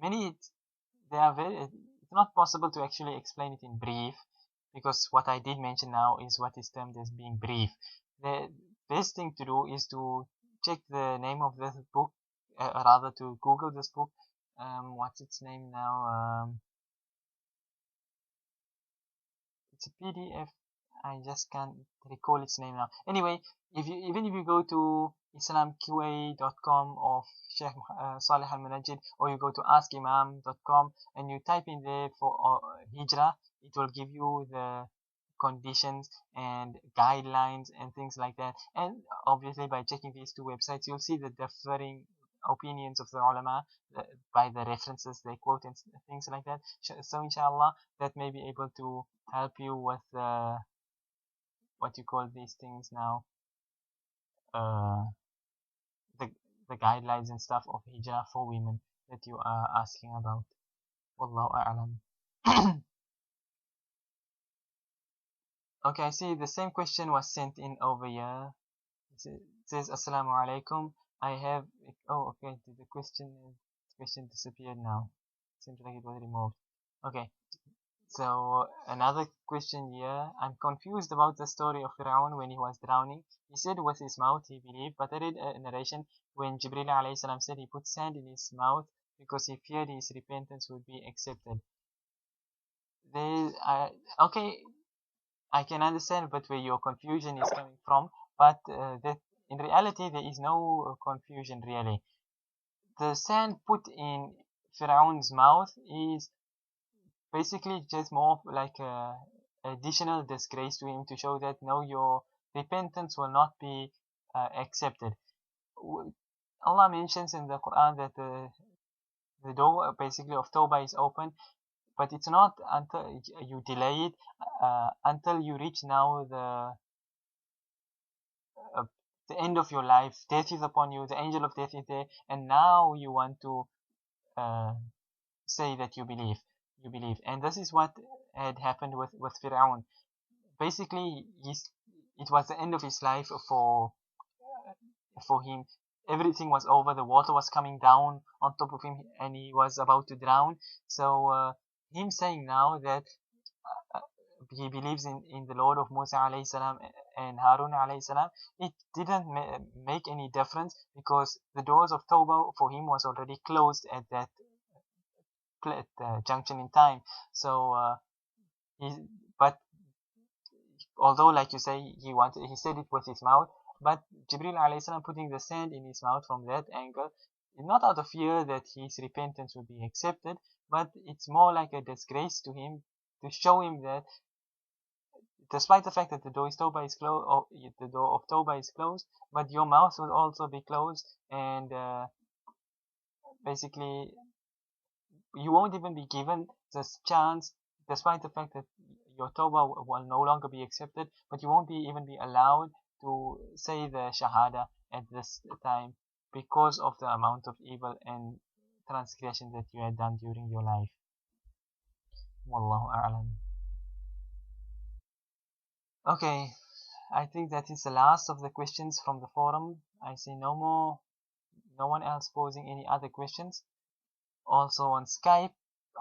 they are it's not possible to actually explain it in brief, because what I did mention now is what is termed as being brief. The best thing to do is to check the name of this book, rather to Google this book. What's its name now? It's a PDF. I just can't recall its name now. Anyway, even if you go to islamqa.com of Sheikh Saleh Al-Munajjid, or you go to askimam.com and you type in there for hijrah, it will give you the conditions and guidelines and things like that. And obviously by checking these two websites, you'll see the differing opinions of the ulama by the references they quote and things like that. So inshallah, that may be able to help you with what you call these things now, uh, the guidelines and stuff of hijrah for women that you are asking about. Wallahu a'lam. Okay, I see the same question was sent in over here. It says Assalamu alaikum. I have okay, the question disappeared now. Seems like it was removed. Okay, so another question here. I'm confused about the story of Fir'aun when he was drowning. He said with his mouth he believed, but I read a narration when Jibril alayhi salam said he put sand in his mouth because he feared his repentance would be accepted. Okay, I can understand, but where your confusion is coming from, but in reality there is no confusion really. The sand put in Fir'aun's mouth is basically just more like additional disgrace to him, to show that no, your repentance will not be accepted. Allah mentions in the Quran that the door basically of Tawbah is open, but it's not until you delay it until you reach now the end of your life. Death is upon you, the angel of death is there, and now you want to say that you believe. And this is what had happened with Fir'aun. Basically, it was the end of his life for him. Everything was over, the water was coming down on top of him, and he was about to drown. So him saying now that he believes in the Lord of Musa alayhi salam and Harun alayhi salam, it didn't make any difference, because the doors of Tawbah for him was already closed at that junction in time. So but although, like you say, he said it with his mouth, but Jibril alayhi salam putting the sand in his mouth from that angle, not out of fear that his repentance would be accepted, but it's more like a disgrace to him, to show him that despite the fact that the door of Tawbah is closed, or the door of Tawbah is closed, but your mouth will also be closed, and basically you won't even be given this chance, despite the fact that your Tawbah will no longer be accepted, but you won't even be allowed to say the Shahada at this time, because of the amount of evil and transgression that you had done during your life. Wallahu a'lam. Okay, I think that is the last of the questions from the forum. I see no one else posing any other questions. Also on Skype,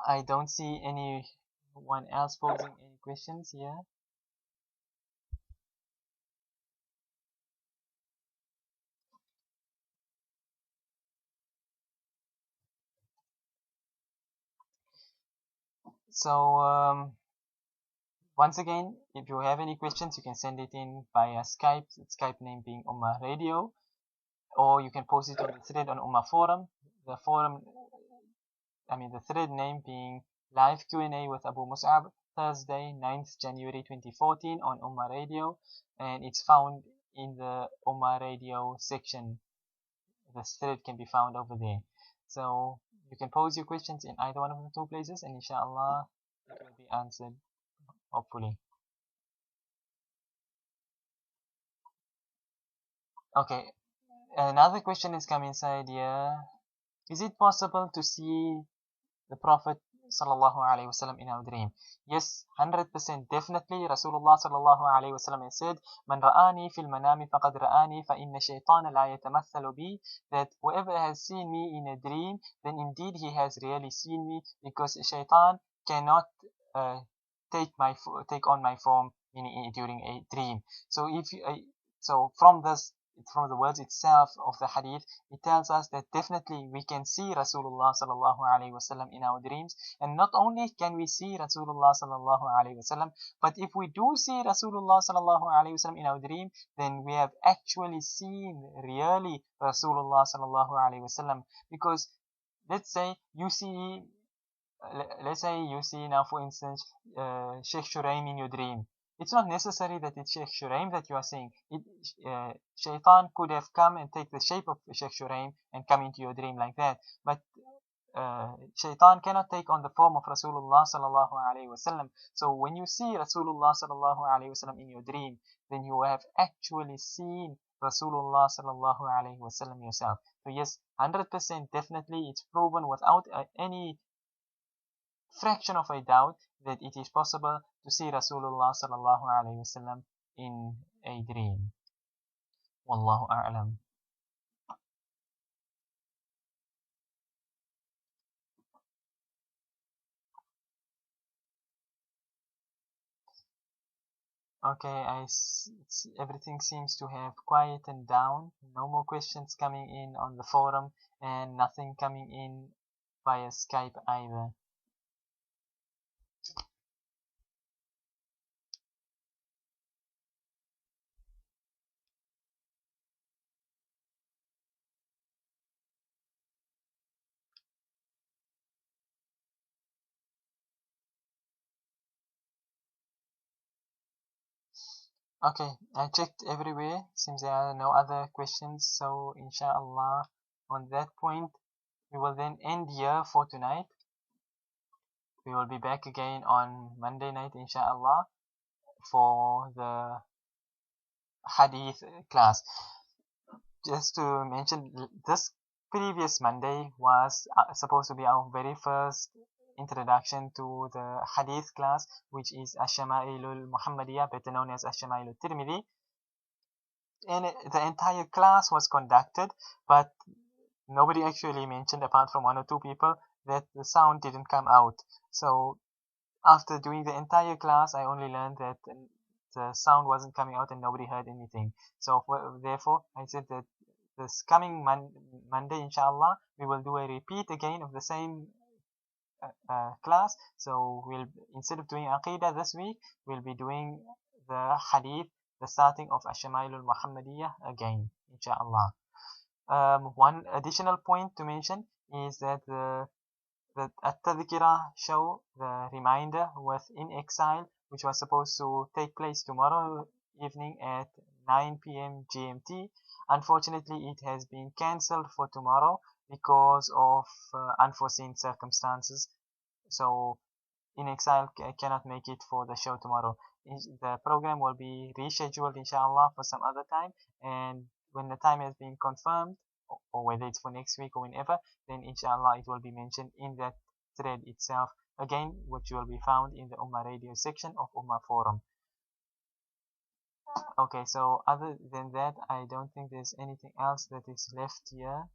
I don't see anyone else posing any questions here. So once again, if you have any questions, you can send it in via Skype. Skype name being Ummah Radio, or you can post it on the thread on Ummah Forum. The thread name being Live Q&A with Abu Mus'ab, Thursday, 9th January 2014 on Ummah Radio, and it's found in the Ummah Radio section. The thread can be found over there. So you can pose your questions in either one of the two places, and inshallah it will be answered, hopefully. Okay, another question is come inside here. Is it possible to see the Prophet sallallahu alaihi wasallam in our dream? Yes, 100% definitely. Rasulullah sallallahu alaihi wasallam has said, "Man ra'ani fil manami faqad ra'ani, fa inna shaytana la yatamathalu bi." That whoever has seen me in a dream, then indeed he has really seen me, because shaitan cannot take on my form during a dream. So from the words itself of the hadith, it tells us that definitely we can see Rasulullah sallallahu alaihi wasallam in our dreams, and not only can we see Rasulullah sallallahu alaihi wasallam, but if we do see Rasulullah sallallahu alaihi wasallam in our dream, then we have actually seen really Rasulullah sallallahu alaihi wasallam. Because let's say you see now, for instance, Sheikh Shuraim in your dream. It's not necessary that it's Sheikh Shuraim that you are seeing. Shaitan could have come and take the shape of Sheikh Shuraim and come into your dream like that. But Shaitan cannot take on the form of Rasulullah sallallahu alaihi wasallam. So when you see Rasulullah sallallahu alaihi wasallam in your dream, then you have actually seen Rasulullah sallallahu alaihi wasallam yourself. So yes, 100% definitely, it's proven without any fraction of a doubt that it is possible to see Rasulullah sallallahu alaihi wasallam in a dream. Wallahu a'lam. Okay, everything seems to have quietened down. No more questions coming in on the forum, and nothing coming in via Skype either. Okay, I checked everywhere. Seems there are no other questions. So, inshallah, on that point, we will then end here for tonight. We will be back again on Monday night, inshallah, for the hadith class. Just to mention, this previous Monday was supposed to be our very first introduction to the hadith class, which is Ash-Shama'ilul Muhammadiyah, better known as Ash-Shama'ilul Tirmidhi. And the entire class was conducted, but nobody actually mentioned, apart from one or two people, that the sound didn't come out. So after doing the entire class, I only learned that the sound wasn't coming out and nobody heard anything. So therefore, I said that this coming Monday, inshallah, we will do a repeat again of the same class. So we'll, instead of doing Aqidah this week, we'll be doing the Hadith, the starting of Ash-Shama'ilul Muhammadiyah again, inshallah. One additional point to mention is that the At-Tadhkirah show, the reminder with In Exile, which was supposed to take place tomorrow evening at 9 p.m. GMT. Unfortunately, it has been cancelled for tomorrow because of unforeseen circumstances. So In Exile cannot make it for the show tomorrow. The program will be rescheduled, inshallah, for some other time, and when the time has been confirmed, or whether it's for next week or whenever, then inshallah it will be mentioned in that thread itself, again, which will be found in the Ummah radio section of Ummah forum. Okay, so other than that, I don't think there's anything else that is left here.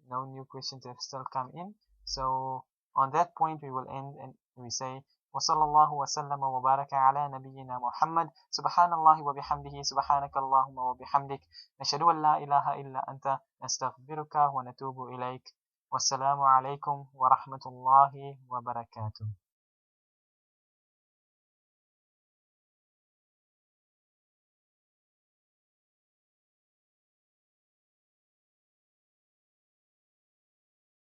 No new questions have still come in. So on that point, we will end and we say, وصلى الله وسلم وبارك على نبينا محمد سبحان الله وبحمده سبحانك اللهم وبحمدك نشهد أن لا إله إلا أنت نستغفرك ونتوب إليك والسلام عليكم ورحمة الله وبركاته.